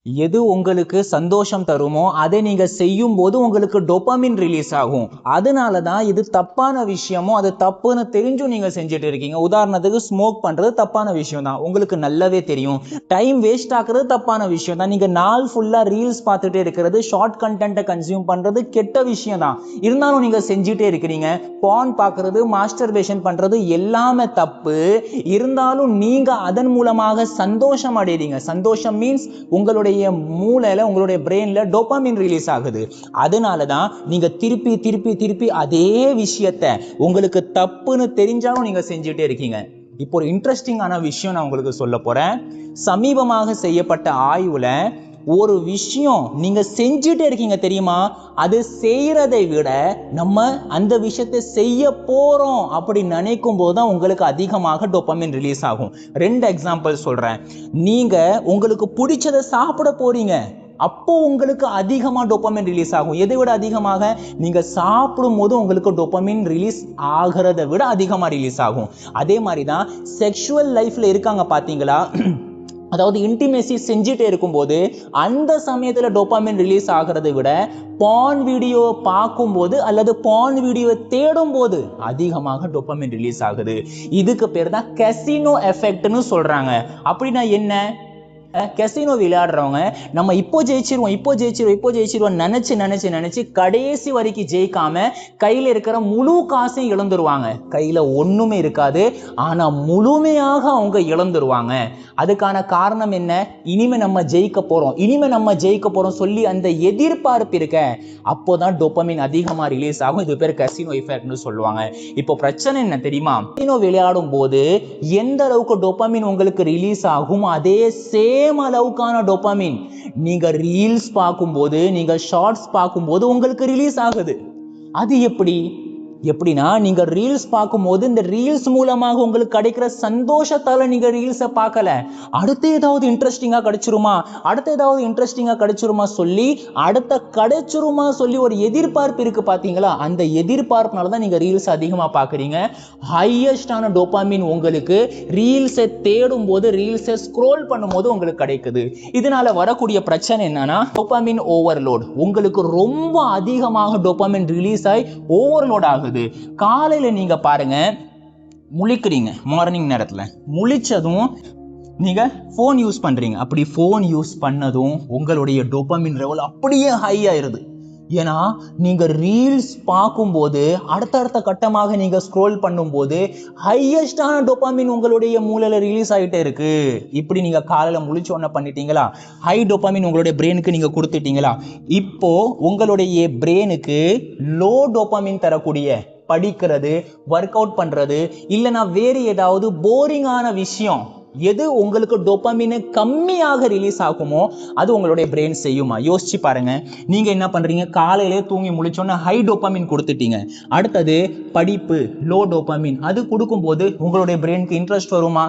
எது உங்களுக்கு சந்தோஷம் தருமோ அதை நீங்க செய்யும் போது உங்களுக்கு டோபாமின் ரிலீஸ் ஆகும். அதனாலதான் இது தப்பான விஷயமோ அது தப்புன்னு தெரிஞ்சும் நீங்க செஞ்சுட்டு இருக்கீங்க. உதாரணத்துக்கு ஸ்மோக் பண்றது தப்பான விஷயம் தான், உங்களுக்கு நல்லாவே தெரியும். டைம் வேஸ்ட் ஆக்குறது தப்பான விஷயம் தான். நீங்க நாள் ஃபுல்லா ரீல்ஸ் பார்த்துட்டே இருக்கிறது, ஷார்ட் கண்டென்ட்டை கன்சியூம் பண்றது கெட்ட விஷயம் தான். இருந்தாலும் நீங்க செஞ்சுட்டே இருக்கிறீங்க. பான் பார்க்கறது, மாஸ்டர்பேஷன் பண்றது எல்லாமே தப்பு. இருந்தாலும் நீங்க அதன் மூலமாக சந்தோஷம் அடைறீங்க. சந்தோஷம் மீன்ஸ் உங்களுடைய மூளையில, உங்களுடைய பிரெயின்ல டோபாமின் ரிலீஸ் ஆகுது. அதனாலதான் நீங்க திருப்பி திருப்பி திருப்பி அதே விஷயத்தை உங்களுக்கு தப்புன்னு தெரிஞ்சாலும் நீங்க செஞ்சுட்டே இருக்கீங்க. இப்போ ஒரு இன்ட்ரெஸ்டிங்கான விஷயம் நான் உங்களுக்கு சொல்ல போறேன். சமீபமாக செய்யப்பட்ட ஆய்வுல ஒரு விஷயம் நீங்க செஞ்சுட்டே இருக்கீங்க தெரியுமா, அது செய்யறதை விட நம்ம அந்த விஷயத்தை செய்ய போறோம் அப்படி நினைக்கும் போதுதான் உங்களுக்கு அதிகமாக டோபாமின் ரிலீஸ் ஆகும். 2 எக்ஸாம்பிள் சொல்றேன். நீங்க உங்களுக்கு பிடிச்சதை சாப்பிட போறீங்க, அப்போ உங்களுக்கு அதிகமா டோபாமின் ரிலீஸ் ஆகும். எதை விட அதிகமாக? நீங்க சாப்பிடும் போது உங்களுக்கு டோபாமின் ரிலீஸ் ஆகிறத விட அதிகமா ரிலீஸ் ஆகும். அதே மாதிரிதான் செக்ஷுவல் லைஃப்ல இருக்காங்க பாத்தீங்களா, அதாவது இன்டிமேசி செஞ்சுட்டே இருக்கும்போது அந்த சமயத்துல டோபாமின் ரிலீஸ் ஆகிறதை விட பான் வீடியோ பார்க்கும்போது அல்லது பான் வீடியோ தேடும் போது அதிகமாக டோபாமின் ரிலீஸ் ஆகுது. இதுக்கு பேர் தான் கசினோ எஃபெக்ட்னு சொல்றாங்க. அப்படின்னா என்ன? கசினோ விளையாடுறவங்க நம்ம இப்போ ஜெயிச்சிருவோம் நினைச்சு கடைசி வரைக்கும் ஜெயிக்காம கையில இருக்கிற முழு காசையும் இழந்துருவாங்க. கையில ஒண்ணுமே இருக்காது, ஆனா முழுமையாக அவங்க இழந்துருவாங்க. அதுக்கான காரணம் என்ன? இனிமே நம்ம ஜெயிக்க போறோம் சொல்லி அந்த எதிர்பார்ப்பு இருக்க, அப்போதான் டோபாமின் அதிகமா ரிலீஸ் ஆகும். இது பேர் கசினோ எஃபெக்ட்னு சொல்லுவாங்க. இப்போ பிரச்சனை என்ன தெரியுமா? கசினோ விளையாடும் போது எந்த அளவுக்கு டோபாமின் உங்களுக்கு ரிலீஸ் ஆகும், அதே சேம் அளவுக்கான டோபாமின் நீங்க ரீல்ஸ் பார்க்கும்போது, நீங்க ஷார்ட்ஸ் பார்க்கும்போது உங்களுக்கு ரிலீஸ் ஆகுது. அது எப்படின்னா, நீங்க ரீல்ஸ் பார்க்கும்போது இந்த ரீல்ஸ் மூலமாக உங்களுக்கு கிடைக்கிற சந்தோஷத்தால நீங்க ரீல்ஸை பார்க்கல, அடுத்து ஏதாவது இன்ட்ரெஸ்டிங்கா கிடைச்சிருமா சொல்லி ஒரு எதிர்பார்ப்பு இருக்கு பாத்தீங்களா? அந்த எதிர்பார்ப்புனால தான் நீங்க ரீல்ஸ் அதிகமா பார்க்கறீங்க. ஹையஸ்டான டோபாமின் உங்களுக்கு ரீல்ஸை தேடும் போது, ரீல்ஸை ஸ்க்ரோல் பண்ணும்போது உங்களுக்கு கிடைக்குது. இதனால வரக்கூடிய பிரச்சனை என்னன்னா, டோபாமின் ஓவர்லோட். உங்களுக்கு ரொம்ப அதிகமாக டோபாமின் ரிலீஸ் ஆகி ஓவர்லோட் ஆகுது. காலையில நீங்க பாருங்க, முழிக்கிறீங்க, மார்னிங் நேரத்துல முழிச்சதும் நீங்க போன் யூஸ் பண்றீங்க. அப்படி போன் யூஸ் பண்ணதும் உங்களுடைய டோபாமின் லெவல் அப்படியே ஹை ஆயிருது. ஏன்னா நீங்க ரீல்ஸ் பார்க்கும்போது, அடுத்தடுத்த கட்டமாக நீங்க ஸ்க்ரோல் பண்ணும்போது ஹையஸ்டான டோபாமின் உங்களுடைய மூளையில ரிலீஸ் ஆகிட்டே இருக்கு. இப்படி நீங்க காலையில முழிச்ச உடனே பண்ணிட்டீங்களா, ஹை டோபாமின் உங்களுடைய பிரெயினுக்கு நீங்க கொடுத்துட்டீங்களா. இப்போ உங்களுடைய பிரெயினுக்கு லோ டோபாமின் தரக்கூடிய படிக்கிறது, ஒர்க் அவுட் பண்றது, இல்லைன்னா வேறு ஏதாவது போரிங்கான விஷயம் எது உங்களுக்கு டோபாமின் கம்மியாக ரிலீஸ் ஆகுமோ அது உங்களுடைய பிரெயின் செய்யுமா? யோசிச்சு பாருங்க. நீங்க என்ன பண்றீங்க, காலையிலே தூங்கி முழிச்சோன்னா ஹை டோபாமின் கொடுத்துட்டீங்க. அடுத்தது படிப்பு, லோ டோபாமின். அது கொடுக்கும்போது உங்களுடைய பிரெயினுக்கு இன்ட்ரெஸ்ட் வருமா?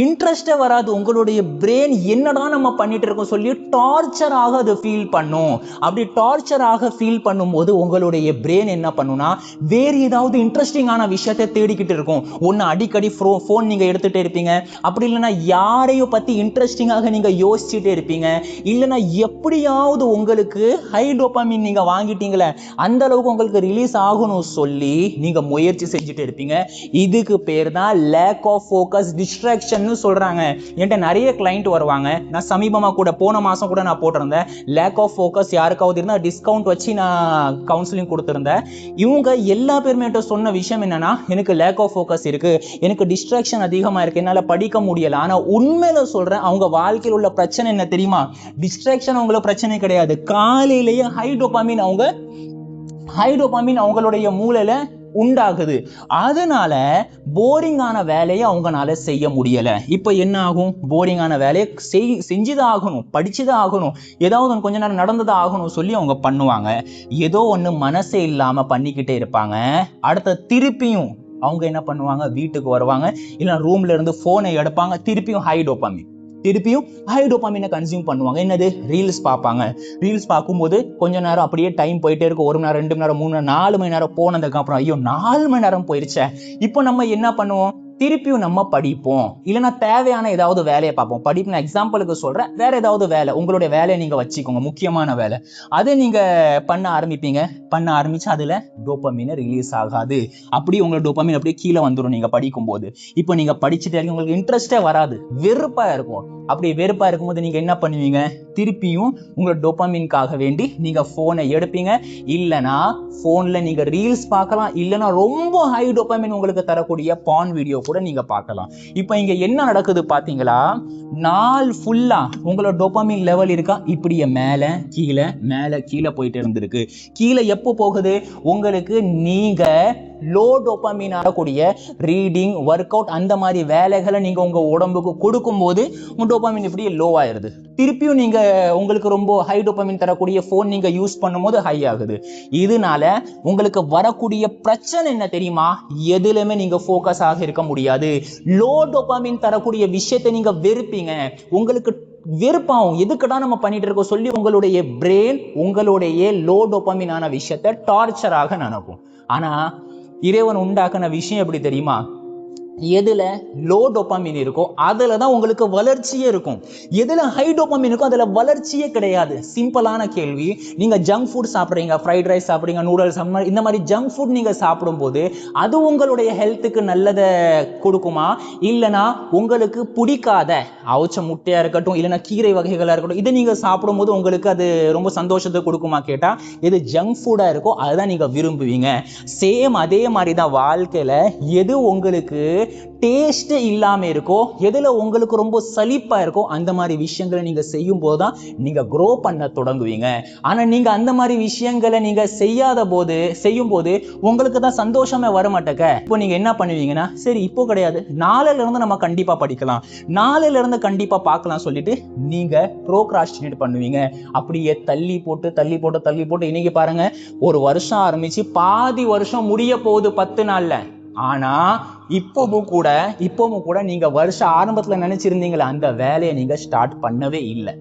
இன்ட்ரெஸ்டே வராது. உங்களுடைய பிரெயின் என்னடா நம்ம பண்ணிட்டு இருக்கோம் சொல்லி டார்ச்சராக அது ஃபீல் பண்ணும். அப்படி டார்ச்சராக ஃபீல் பண்ணும்போது உங்களுடைய பிரெயின் என்ன பண்ணுனா, வேறு ஏதாவது இன்ட்ரெஸ்டிங்கான விஷயத்தை தேடிக்கிட்டு இருக்கும். ஒன்னு அடிக்கடி போன் நீங்க எடுத்துட்டே இருப்பீங்க, அப்படி இல்லைன்னா யாரையும் பத்தி இன்ட்ரெஸ்டிங்காக நீங்க யோசிச்சுட்டே இருப்பீங்க, இல்லைன்னா எப்படியாவது உங்களுக்கு ஹை டோபாமின் நீங்க வாங்கிட்டீங்களே அந்த அளவுக்கு உங்களுக்கு ரிலீஸ் ஆகணும் சொல்லி நீங்க முயற்சி செஞ்சுட்டு இருப்பீங்க. இதுக்கு பேர் தான் லேக் ஆஃப் ஃபோக்கஸ், டிஸ்ட்ராக்ஷன் சொல்றாங்க. என்கிட்ட நிறைய கிளைண்ட் வருவாங்க. நான் சமீபமா கூட போன மாசம் கூட நான் போட்டிருந்தேன், லேக் ஆஃப் ஃபோக்கஸ் யாருக்காவது இருந்தா டிஸ்கவுண்ட் வச்சு நான் கவுன்சிலிங் கொடுத்திருந்தேன். இவங்க எல்லா பேருமே சொன்ன விஷயம் என்னன்னா, எனக்கு லேக் ஆஃப் ஃபோக்கஸ் இருக்கு, எனக்கு டிஸ்ட்ராக்ஷன் அதிகமா இருக்கு, என்னால படிக்க முடியல. ஆனா உண்மையில சொல்றேன், அவங்க வாழ்க்கையில் உள்ள பிரச்சனை என்ன தெரியுமா? டிஸ்ட்ராக்ஷன் அவங்களுக்கு பிரச்சனை கிடையாது. காலையிலேயே ஹை டோபாமின் அவங்களுடைய மூளையில உண்டாகுது. அதனால போரிங்கான வேலையை அவங்களால செய்ய முடியல. இப்ப என்ன ஆகும்? போரிங்கான வேலையை செஞ்சுதான் ஆகணும், படிச்சுதான் ஆகணும், ஏதாவது கொஞ்ச நேரம் நடந்துதான் ஆகணும் சொல்லி அவங்க பண்ணுவாங்க. ஏதோ ஒண்ணு மனசே இல்லாம பண்ணிக்கிட்டே இருப்பாங்க. அடுத்த திருப்பியும் அவங்க என்ன பண்ணுவாங்க, வீட்டுக்கு வருவாங்க, இல்ல ரூம்ல இருந்து போனை எடுப்பாங்க, திருப்பியும் ஹை டோபாமினை கன்சியூம் பண்ணுவாங்க. என்னது? ரீல்ஸ் பார்ப்பாங்க. ரீல்ஸ் பார்க்கும்போது கொஞ்ச நேரம் அப்படியே டைம் போயிட்டே இருக்கும். 1 மணி நேரம், 2 மணி நேரம், 3 மணி நேரம், 4 மணி நேரம் போனதுக்கு அப்புறம் ஐயோ 4 மணி நேரம் போயிருச்சே, இப்போ நம்ம என்ன பண்ணுவோம், திருப்பியும் நம்ம படிப்போம், இல்லைன்னா தேவையான ஏதாவது வேலையை பார்ப்போம். படிப்பு நான் எக்ஸாம்பிளுக்கு சொல்றேன், வேற ஏதாவது வேலை, உங்களுடைய வேலையை நீங்க வச்சுக்கோங்க, முக்கியமான வேலை, அதை நீங்க பண்ண ஆரம்பிப்பீங்க. பண்ண ஆரம்பிச்சு அதுல டோபமின் ரிலீஸ் ஆகாது. அப்படி உங்களோட டோபமின் அப்படியே கீழே வந்துடும் நீங்க படிக்கும் போது. இப்போ நீங்க படிச்சுட்டே இருக்க, உங்களுக்கு இன்ட்ரெஸ்டே வராது, வெறுப்பா இருக்கும். அப்படி வெறுப்பா இருக்கும்போது நீங்க என்ன பண்ணுவீங்க, திருப்பியும் உங்களோட டோபமின்காக வேண்டி நீங்க போனை எடுப்பீங்க. இல்லைன்னா போன்ல நீங்க ரீல்ஸ் பார்க்கலாம், இல்லைன்னா ரொம்ப ஹை டோபமின் உங்களுக்கு தரக்கூடிய பான் வீடியோ கூட நீங்க பார்க்கலாம். இப்போ இங்க என்ன நடக்குது பாத்தீங்களா, நாள் ஃபுல்லா உங்களோட டோபமின் லெவல் இருக்கா, இப்படியே மேல கீழே போயிட்டு இருந்திருக்கு. கீழே எப்போ போகுது, உங்களுக்கு நீங்க லோ டோபமின் ஆகக்கூடிய ரீடிங், ஒர்க் அவுட், அந்த மாதிரி வேலைகளை நீங்க உங்க உடம்புக்கு கொடுக்கும் போது உங்க டோபமின் இப்படி லோ ஆயிருது. திருப்பியும் நீங்க உங்களுக்கு ரொம்ப ஹை டோபமின் தரக்கூடிய போன் நீங்க யூஸ் பண்ணும்போது ஹை ஆகுது. இதனால உங்களுக்கு வரக்கூடிய பிரச்சனை என்ன தெரியுமா, எதுலயுமே நீங்க போக்கஸ் ஆக இருக்க முடியாது. லோ டோபமின் தரக்கூடிய விஷயத்தை நீங்க வெறுப்பீங்க, உங்களுக்கு வெறுப்பாகும். எதுக்குடா நம்ம பண்ணிட்டு இருக்கோம் சொல்லி உங்களுடைய பிரெயின் உங்களுடைய லோ டோபமின் ஆன விஷயத்தை டார்ச்சராக நினைக்கும். ஆனா இறைவன் உண்டாக்குன விஷயம் எப்படி தெரியுமா, எதுல லோ டோபமின் இருக்கோ அதுல தான் உங்களுக்கு வளர்ச்சியே இருக்கும். எதுல ஹை டோபமின் இருக்கோ அதுல வளர்ச்சியே கிடையாது. சிம்பிளான கேள்வி, நீங்க ஜங்க் ஃபுட் சாப்பிடுறீங்க, ஃப்ரைட் ரைஸ் சாப்பிடுறீங்க, நூடுல்ஸ், இந்த மாதிரி ஜங்க் ஃபுட் நீங்க சாப்பிடும் போது அது உங்களுடைய ஹெல்த்துக்கு நல்லதை கொடுக்குமா, இல்லைன்னா உங்களுக்கு பிடிக்காத அவிச்ச முட்டையா இருக்கட்டும், இல்லைன்னா கீரை வகைகளா இருக்கட்டும், இதை நீங்க சாப்பிடும் போது உங்களுக்கு அது ரொம்ப சந்தோஷத்தை கொடுக்குமா கேட்டா, எது ஜங்க் ஃபுட்டா இருக்கோ அதுதான் நீங்க விரும்புவீங்க. சேம் அதே மாதிரி தான் வாழ்க்கையில எது உங்களுக்கு டேஸ்ட் இல்லாம இருக்கோ, எதுல உங்களுக்கு ரொம்ப சலிப்பா இருக்கோ, அந்த மாதிரி விஷயங்களை நீங்க செய்யும் போதுதான் நீங்க க்ரோ பண்ண தொடங்குவீங்க. ஆனா நீங்க அந்த மாதிரி விஷயங்களை நீங்க செய்யும் போது உங்களுக்கு தான் சந்தோஷமே வர மாட்டேங்க. இப்போ நீங்க என்ன பண்ணுவீங்கன்னா, சரி இப்போ கிடையாது, நாளையில இருந்து நம்ம கண்டிப்பா படிக்கலாம், நாளையில இருந்து கண்டிப்பா பார்க்கலாம் சொல்லிட்டு நீங்க ப்ரோக்ராஸ்டினேட் பண்ணுவீங்க. அப்படியே தள்ளி போட்டு இன்னைக்கு பாருங்க, ஒரு வருஷம் ஆரம்பிச்சு பாதி வருஷம் முடிய போகுது 10 நாள்ல. ஆனா இப்பவும் கூட நீங்க வருஷ ஆரம்பத்துல நினைச்சிருந்தீங்களா, அந்த வேலையை நீங்க ஸ்டார்ட் பண்ணவே இல்லை.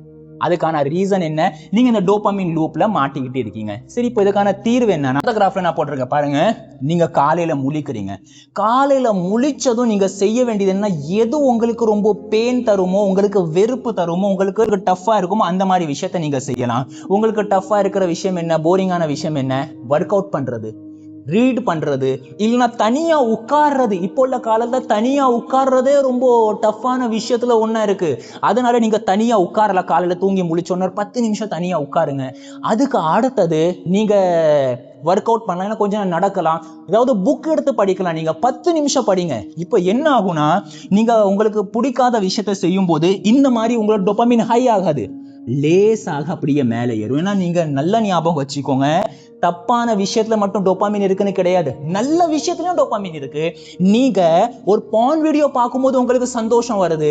அதுக்கான ரீசன் என்ன, நீங்க இந்த டோபமின் லூப்ல மாட்டிக்கிட்டு இருக்கீங்க. சரி, இப்போ இதுக்கான தீர்வு என்னன்னா, அந்த கிராஃப்ல நான் போட்டிருக்கேன் பாருங்க. நீங்க காலையில முழிக்கிறீங்க, காலையில முழிச்சதும் நீங்க செய்ய வேண்டியது என்ன, எது உங்களுக்கு ரொம்ப பெயின் தருமோ, உங்களுக்கு வெறுப்பு தருமோ, உங்களுக்கு டஃபா இருக்குமோ அந்த மாதிரி விஷயத்த நீங்க செய்யலாம். உங்களுக்கு டஃபா இருக்கிற விஷயம் என்ன, போரிங்கான விஷயம் என்ன, ஒர்க் அவுட் பண்றது, ரீட் பண்றது, இல்லைன்னா தனியா உட்கார்றது. இப்போ உள்ள காலத்துல தனியா உட்கார்றதே ரொம்ப டஃப்பான விஷயத்துல ஒண்ணா இருக்கு. அதனால நீங்க தனியா உட்காரல, காலையில தூங்கி முழிச்சோன்னு 10 நிமிஷம் தனியா உட்காருங்க. அதுக்கு அடுத்தது நீங்க ஒர்க் அவுட் பண்ணலாம், கொஞ்சம் நடக்கலாம், ஏதாவது புக் எடுத்து படிக்கலாம். நீங்க 10 நிமிஷம் படிங்க. இப்போ என்ன ஆகும்னா, நீங்க உங்களுக்கு பிடிக்காத விஷயத்த செய்யும் போது இந்த மாதிரி உங்களோட டோபமின் ஹை ஆகாது, லேசாக அப்படியே மேலே ஏறும். ஏன்னா நீங்க நல்ல ஞாபகம் வச்சுக்கோங்க, தப்பான விஷயத்துல மட்டும் டோபமின் இருக்குன்னு கிடையாது, நல்ல விஷயத்துலயும் டோபமின் இருக்கு. நீங்க ஒரு பான் வீடியோ பார்க்கும்போது உங்களுக்கு சந்தோஷம் வருது,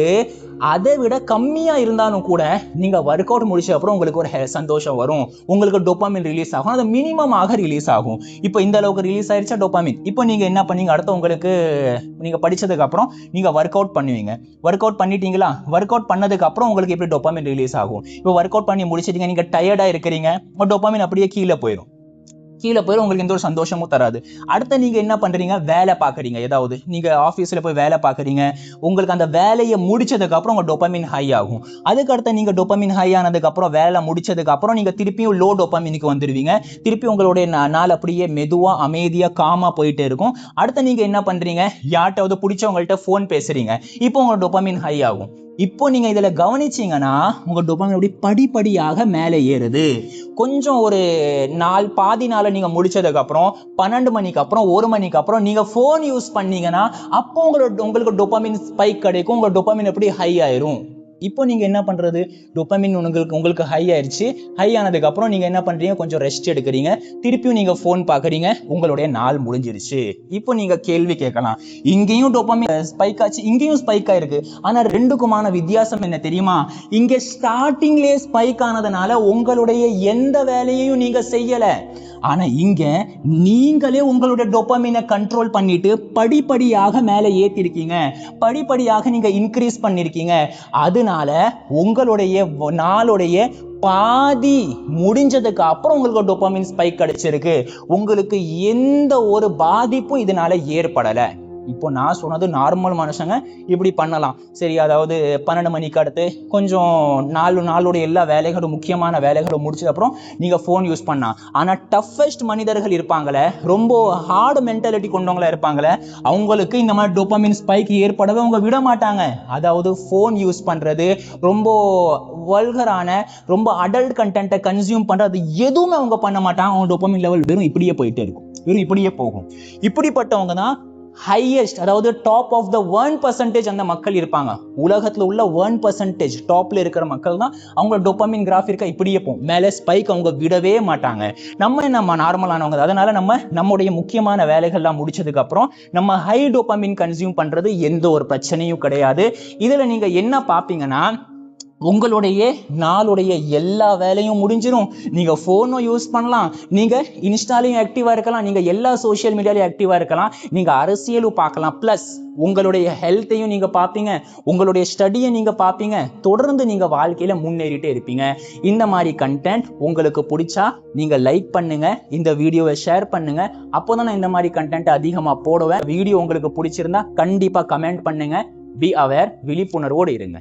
அதை விட கம்மியா இருந்தாலும் கூட நீங்க ஒர்க் அவுட் முடிச்ச அப்புறம் உங்களுக்கு ஒரு சந்தோஷம் வரும், உங்களுக்கு டோபமின் ரிலீஸ் ஆகும். அது மினிமமாக ரிலீஸ் ஆகும். இப்போ இந்த அளவுக்கு ரிலீஸ் ஆயிடுச்சா டோபமின், இப்போ நீங்க என்ன பண்ணீங்க, அடுத்து உங்களுக்கு நீங்க படிச்சதுக்கு அப்புறம் நீங்க ஒர்க் அவுட் பண்ணுவீங்க. ஒர்க் அவுட் பண்ணிட்டீங்களா, ஒர்க் அவுட் பண்ணதுக்கு அப்புறம் உங்களுக்கு எப்படி டோபமின் ரிலீஸ் ஆகும். இப்போ ஒர்க் அவுட் பண்ணி முடிச்சிட்டீங்க, நீங்க டயர்டா இருக்கிறீங்க, டோபமின் அப்படியே கீழே போயிடும். உங்களுக்கு எந்த ஒரு சந்தோஷமும் தராது. அடுத்து நீங்க என்ன பண்றீங்க, வேலை பார்க்குறீங்க, ஏதாவது நீங்க ஆஃபீஸில் போய் வேலை பார்க்குறீங்க, உங்களுக்கு அந்த வேலையை முடிச்சதுக்கு அப்புறம் உங்க டோபமின் ஹை ஆகும். அதுக்கு அடுத்து நீங்க டோபமின் ஹை ஆனதுக்கு அப்புறம் வேலை முடிச்சதுக்கு அப்புறம் நீங்க திருப்பியும் லோ டோபமினுக்கு வந்துடுவீங்க. திருப்பி உங்களுடைய நாள் அப்படியே மெதுவா அமைதியா காமா போயிட்டே இருக்கும். அடுத்து நீங்க என்ன பண்றீங்க, யார்கிட்டயாவது பிடிச்சவங்கள்ட்ட ஃபோன் பேசுறீங்க, இப்போ உங்க டோபமின் ஹை ஆகும். இப்போ நீங்க இதுல கவனிச்சீங்கன்னா உங்க டோபமின் அப்படி படிப்படியாக மேலே ஏறுது. கொஞ்சம் ஒரு பாதி நாளை நீங்க முடிச்சதுக்கு அப்புறம் 12 மணிக்கு அப்புறம் 1 மணிக்கு அப்புறம் நீங்க போன் யூஸ் பண்ணீங்கன்னா அப்போ உங்களுக்கு டோபமின் ஸ்பைக் கிடைக்கும், உங்க டோபமின் எப்படி ஹை ஆயிரும். இப்போ நீங்க என்ன பண்றது, டோபமின் உங்களுக்கு ஹை ஆயிடுச்சு. ஹை ஆனதுக்கு அப்புறம் நீங்க என்ன பண்றீங்க, கொஞ்சம் ரெஸ்ட் எடுக்கிறீங்க, திருப்பியும் நீங்க போன் பாக்குறீங்க, உங்களுடைய நாள் முடிஞ்சிருச்சு. இப்போ நீங்க கேள்வி கேட்கலாம், இங்கேயும் டோபமின் ஸ்பைக் ஆச்சு, இங்கேயும் ஸ்பைக் ஆயிருக்கு, ஆனா ரெண்டுக்குமான வித்தியாசம் என்ன தெரியுமா, இங்க ஸ்டார்டிங்லேயே ஸ்பைக் ஆனதுனால உங்களுடைய எந்த வேலையையும் நீங்க செய்யல. ஆனா இங்க நீங்களே உங்களுடைய டோபமினை கண்ட்ரோல் பண்ணிட்டு படிப்படியாக மேலே ஏத்திருக்கீங்க, படிப்படியாக நீங்க இன்க்ரீஸ் பண்ணிருக்கீங்க. அதனால உங்களுடைய நாளுடைய பாதி முடிஞ்சதுக்கு அப்புறம் உங்களுக்கு டோபமின் ஸ்பைக் கிடைச்சிருக்கு. உங்களுக்கு எந்த ஒரு பாதிப்பும் இதனால ஏற்படல. இப்போ நான் சொன்னது நார்மல் மனுஷங்க இப்படி பண்ணலாம் சரி. அதாவது 12 மணிக்கு அடுத்து கொஞ்சம் நாளுடைய எல்லா வேலைகளும் முக்கியமான வேலைகளும் முடிச்சது அப்புறம் நீங்க ஃபோன் யூஸ் பண்ணா. ஆனா டஃபஸ்ட் மனிதர்கள் இருப்பாங்களே, ரொம்ப ஹார்டு மென்டாலிட்டி கொண்டவங்களா இருப்பாங்களே, அவங்களுக்கு இந்த மாதிரி டோபமின் ஸ்பைக் ஏற்படவே அவங்க விட மாட்டாங்க. அதாவது ஃபோன் யூஸ் பண்றது, ரொம்ப வல்கரான ரொம்ப அடல்ட் கண்டென்ட்டை கன்சியூம் பண்றது எதுவுமே அவங்க பண்ண மாட்டாங்க. அவங்க டோபமின் லெவல் வெறும் இப்படியே போயிட்டே இருக்கும், வெறும் இப்படியே போகும். இப்படிப்பட்டவங்க தான் ஹையஸ்ட், அதாவது டாப் ஆஃப் த 1% அந்த மக்கள் இருப்பாங்க. உலகத்துல உள்ள 1% டாப்ல இருக்கிற மக்கள் தான் அவங்க டோபமின் கிராஃப் இருக்க இப்படியே போகும், மேலே ஸ்பைக் அவங்க விடவே மாட்டாங்க. நம்ம நார்மலானவங்க. அதனால நம்முடைய முக்கியமான வேலைகள்லாம் முடிச்சதுக்கு அப்புறம் நம்ம ஹை டோபமின் கன்சியூம் பண்றது எந்த ஒரு பிரச்சனையும் கிடையாது. இதுல நீங்க என்ன பாப்பீங்கன்னா, உங்களுடைய நாளுடைய எல்லா வேலையும் முடிஞ்சிடும். நீங்க போனும் யூஸ் பண்ணலாம், நீங்க இன்ஸ்டாலையும் ஆக்டிவா இருக்கலாம், நீங்க எல்லா சோசியல் மீடியாலையும் ஆக்டிவா இருக்கலாம், நீங்க அரசியலும் பார்க்கலாம், பிளஸ் உங்களுடைய ஹெல்த்தையும் நீங்க பார்ப்பீங்க, உங்களுடைய ஸ்டடியை நீங்க பார்ப்பீங்க, தொடர்ந்து நீங்க வாழ்க்கையில முன்னேறிட்டே இருப்பீங்க. இந்த மாதிரி கண்டென்ட் உங்களுக்கு பிடிச்சா நீங்க லைக் பண்ணுங்க, இந்த வீடியோவை ஷேர் பண்ணுங்க. அப்போதான் நான் இந்த மாதிரி கண்டென்ட் அதிகமா போடுவேன். வீடியோ உங்களுக்கு பிடிச்சிருந்தா கண்டிப்பா கமெண்ட் பண்ணுங்க. பி அவேர், விழிப்புணர்வோடு இருங்க.